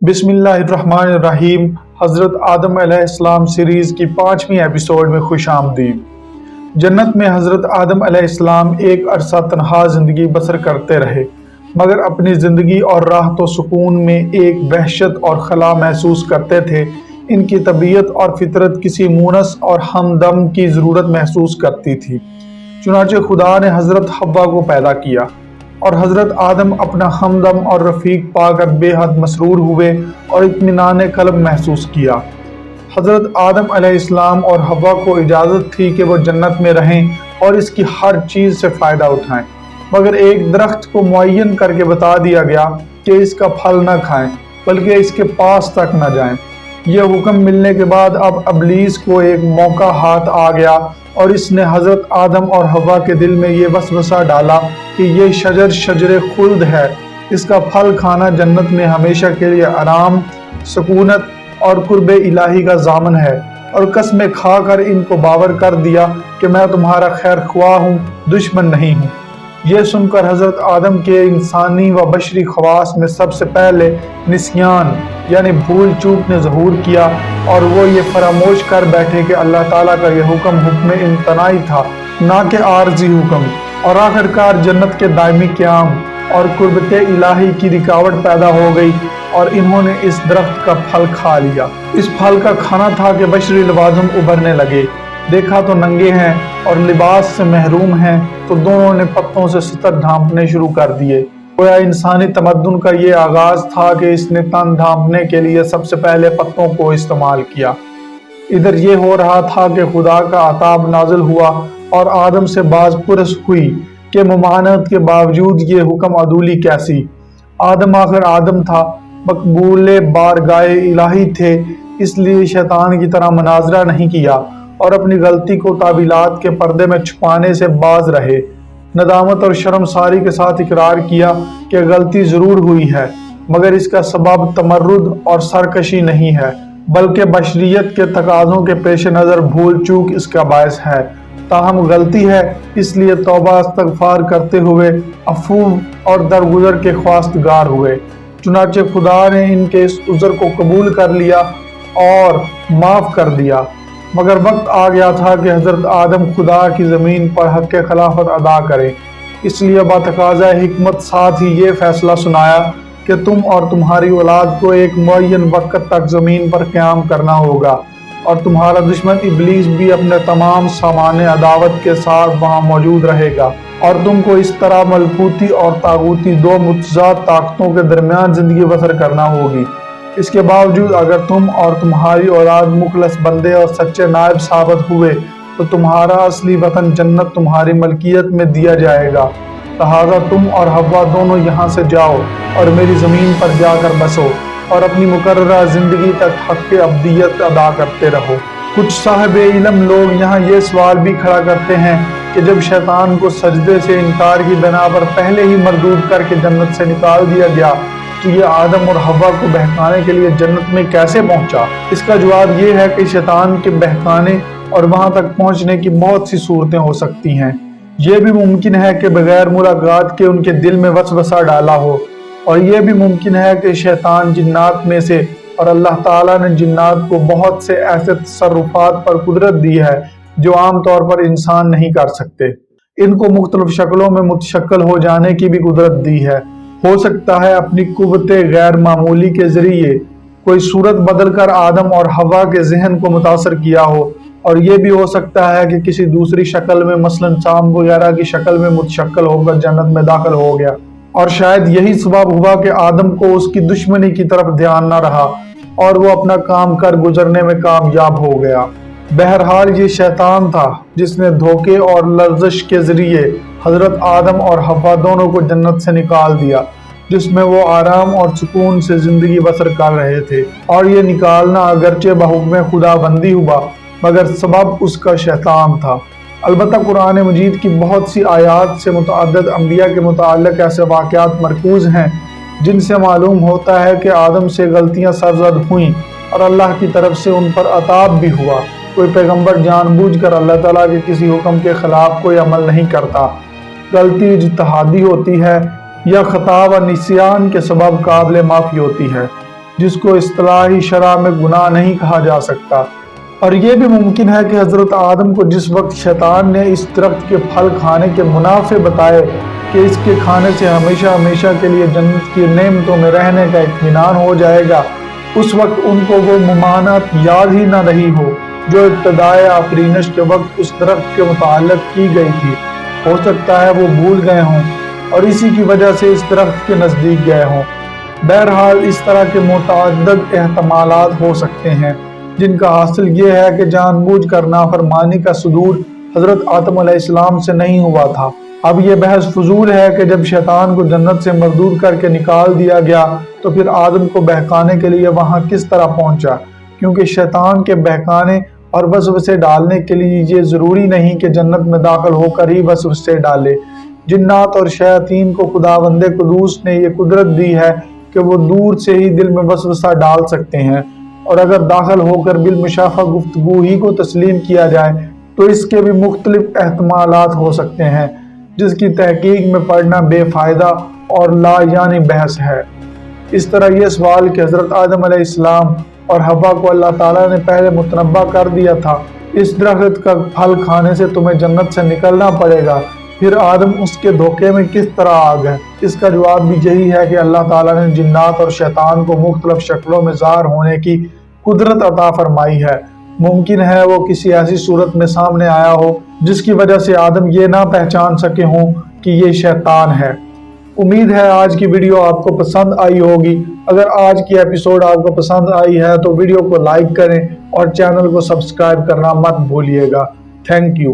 بسم اللہ الرحمن الرحیم۔ حضرت آدم علیہ السلام سیریز کی 5ویں ایپیسوڈ میں خوش آمدید۔ جنت میں حضرت آدم علیہ السلام ایک عرصہ تنہا زندگی بسر کرتے رہے، مگر اپنی زندگی اور راحت و سکون میں ایک وحشت اور خلا محسوس کرتے تھے۔ ان کی طبیعت اور فطرت کسی مونس اور ہمدم کی ضرورت محسوس کرتی تھی۔ چنانچہ خدا نے حضرت حوا کو پیدا کیا اور حضرت آدم اپنا ہمدم اور رفیق پا کر بے حد مسرور ہوئے اور اطمینان قلب محسوس کیا۔ حضرت آدم علیہ السلام اور حوا کو اجازت تھی کہ وہ جنت میں رہیں اور اس کی ہر چیز سے فائدہ اٹھائیں، مگر ایک درخت کو معین کر کے بتا دیا گیا کہ اس کا پھل نہ کھائیں بلکہ اس کے پاس تک نہ جائیں۔ یہ حکم ملنے کے بعد اب ابلیس کو ایک موقع ہاتھ آ گیا اور اس نے حضرت آدم اور حوا کے دل میں یہ وسوسہ ڈالا کہ یہ شجر خلد ہے، اس کا پھل کھانا جنت میں ہمیشہ کے لیے آرام، سکونت اور قرب الہی کا ضامن ہے، اور قسمیں کھا کر ان کو باور کر دیا کہ میں تمہارا خیر خواہ ہوں، دشمن نہیں ہوں۔ یہ سن کر حضرت آدم کے انسانی و بشری خواص میں سب سے پہلے نسیان یعنی بھول چوک نے ظہور کیا، اور وہ یہ فراموش کر بیٹھے کہ اللہ تعالیٰ کا یہ حکم امتناعی تھا، نہ کہ عارضی حکم، اور آخرکار جنت کے دائمی قیام اور قربت الہی کی رکاوٹ پیدا ہو گئی اور انہوں نے اس درخت کا پھل کھا لیا۔ اس پھل کا کھانا تھا کہ بشری لوازم ابھرنے لگے، دیکھا تو ننگے ہیں اور لباس سے محروم ہیں، تو دونوں نے پتوں سے ستر ڈھانپنے شروع کر دیے۔ گویا انسانی تمدن کا یہ آغاز تھا کہ اس نے تن ڈھانپنے کے لیے سب سے پہلے پتوں کو استعمال کیا۔ ادھر یہ ہو رہا تھا کہ خدا کا عتاب نازل ہوا اور آدم سے باز پرس ہوئی کہ ممانعت کے باوجود یہ حکم عدولی کیسی۔ آدم آخر آدم تھا، مقبول بارگاہ الہی تھے، اس لیے شیطان کی طرح مناظرہ نہیں کیا اور اپنی غلطی کو تعویلات کے پردے میں چھپانے سے باز رہے۔ ندامت اور شرمساری کے ساتھ اقرار کیا کہ غلطی ضرور ہوئی ہے، مگر اس کا سبب تمرد اور سرکشی نہیں ہے، بلکہ بشریت کے تقاضوں کے پیش نظر بھول چوک اس کا باعث ہے۔ تاہم غلطی ہے، اس لیے توبہ استغفار کرتے ہوئے عفو اور درگزر کے خواستگار ہوئے۔ چنانچہ خدا نے ان کے اس عذر کو قبول کر لیا اور معاف کر دیا، مگر وقت آ گیا تھا کہ حضرت آدم خدا کی زمین پر حق خلافت ادا کرے۔ اس لیے بتقاضۂ حکمت ساتھ ہی یہ فیصلہ سنایا کہ تم اور تمہاری اولاد کو ایک معین وقت تک زمین پر قیام کرنا ہوگا، اور تمہارا دشمن ابلیس بھی اپنے تمام سامان عداوت کے ساتھ وہاں موجود رہے گا، اور تم کو اس طرح ملکوتی اور طاغوتی دو متضاد طاقتوں کے درمیان زندگی بسر کرنا ہوگی۔ اس کے باوجود اگر تم اور تمہاری اولاد مخلص بندے اور سچے نائب ثابت ہوئے تو تمہارا اصلی وطن جنت تمہاری ملکیت میں دیا جائے گا۔ لہٰذا تم اور حوا دونوں یہاں سے جاؤ اور میری زمین پر جا کر بسو اور اپنی مقررہ زندگی تک حق ابدیت ادا کرتے رہو۔ کچھ صاحب علم لوگ یہاں یہ سوال بھی کھڑا کرتے ہیں کہ جب شیطان کو سجدے سے انکار کی بنا پر پہلے ہی مردود کر کے جنت سے نکال دیا گیا تو یہ آدم اور حوا کو بہکانے کے لیے جنت میں کیسے پہنچا؟ اس کا جواب یہ ہے کہ شیطان کے بہکانے اور وہاں تک پہنچنے کی بہت سی صورتیں ہو سکتی ہیں۔ یہ بھی ممکن ہے کہ بغیر ملاقات کے ان کے دل میں وسوسہ ڈالا ہو، اور یہ بھی ممکن ہے کہ شیطان جنات میں سے، اور اللہ تعالیٰ نے جنات کو بہت سے ایسے تصرفات پر قدرت دی ہے جو عام طور پر انسان نہیں کر سکتے۔ ان کو مختلف شکلوں میں متشکل ہو جانے کی بھی قدرت دی ہے۔ ہو سکتا ہے اپنی قوت غیر معمولی کے ذریعے کوئی صورت بدل کر آدم اور حوا کے ذہن کو متاثر کیا ہو، اور یہ بھی ہو سکتا ہے کہ کسی دوسری شکل میں مثلاً چاند وغیرہ کی شکل میں متشکل ہو کر جنت میں داخل ہو گیا، اور شاید یہی سبب ہوا کہ آدم کو اس کی دشمنی کی طرف دھیان نہ رہا اور وہ اپنا کام کر گزرنے میں کامیاب ہو گیا۔ بہرحال یہ شیطان تھا جس نے دھوکے اور لرزش کے ذریعے حضرت آدم اور حوا دونوں کو جنت سے نکال دیا، جس میں وہ آرام اور سکون سے زندگی بسر کر رہے تھے، اور یہ نکالنا اگرچہ بحکم خدا بندی ہوا مگر سبب اس کا شیطان تھا۔ البتہ قرآن مجید کی بہت سی آیات سے متعدد انبیاء کے متعلق ایسے واقعات مرکوز ہیں جن سے معلوم ہوتا ہے کہ آدم سے غلطیاں سرزد ہوئیں اور اللہ کی طرف سے ان پر عتاب بھی ہوا۔ کوئی پیغمبر جان بوجھ کر اللہ تعالیٰ کے کسی حکم کے خلاف کوئی عمل نہیں کرتا۔ غلطی اجتہادی ہوتی ہے یا خطا و نسیان کے سبب قابل معافی ہوتی ہے۔ جس کو اصطلاحی شرع میں گناہ نہیں کہا جا سکتا۔ اور یہ بھی ممکن ہے کہ حضرت آدم کو جس وقت شیطان نے اس درخت کے پھل کھانے کے منافع بتائے کہ اس کے کھانے سے ہمیشہ ہمیشہ کے لیے جنت کی نعمتوں میں رہنے کا اطمینان ہو جائے گا، اس وقت ان کو وہ ممانعت یاد ہی نہ رہی ہو جو ابتدائے آفرینش کے وقت اس درخت کے متعلق کی گئی تھی۔ ہو سکتا ہے وہ بھول گئے ہوں اور اسی کی وجہ سے اس درخت کے نزدیک گئے ہوں۔ بہرحال اس طرح کے متعدد احتمالات ہو سکتے ہیں، جن کا حاصل یہ ہے کہ جان بوجھ کر نافرمانی کا صدور حضرت آدم علیہ السلام سے نہیں ہوا تھا۔ اب یہ بحث فضول ہے کہ جب شیطان کو جنت سے مردود کر کے نکال دیا گیا تو پھر آدم کو بہکانے کے لیے وہاں کس طرح پہنچا، کیونکہ شیطان کے بہکانے اور وسوسے ڈالنے کے لیے یہ ضروری نہیں کہ جنت میں داخل ہو کر ہی وسوسے ڈالے۔ جنات اور شیاطین کو خداوند قدوس نے یہ قدرت دی ہے کہ وہ دور سے ہی دل میں وسوسہ ڈال سکتے ہیں، اور اگر داخل ہو کر بالمشافہ گفتگو ہی کو تسلیم کیا جائے تو اس کے بھی مختلف احتمالات ہو سکتے ہیں، جس کی تحقیق میں پڑنا بے فائدہ اور لا یعنی بحث ہے۔ اس طرح یہ سوال کہ حضرت آدم علیہ السلام اور حوا کو اللہ تعالیٰ نے پہلے متنبع کر دیا تھا اس درخت کا پھل کھانے سے تمہیں جنت سے نکلنا پڑے گا، پھر آدم اس کے دھوکے میں کس طرح آ گئے؟ اس کا جواب بھی یہی ہے کہ اللہ تعالیٰ نے جنات اور شیطان کو مختلف شکلوں میں ظاہر ہونے کی قدرت عطا فرمائی ہے۔ ممکن ہے وہ کسی ایسی صورت میں سامنے آیا ہو جس کی وجہ سے آدم یہ نہ پہچان سکے ہوں کہ یہ شیطان ہے۔ امید ہے آج کی ویڈیو آپ کو پسند آئی ہوگی۔ اگر آج کی ایپیسوڈ آپ کو پسند آئی ہے تو ویڈیو کو لائک کریں اور چینل کو سبسکرائب کرنا مت بھولیے گا۔ Thank you.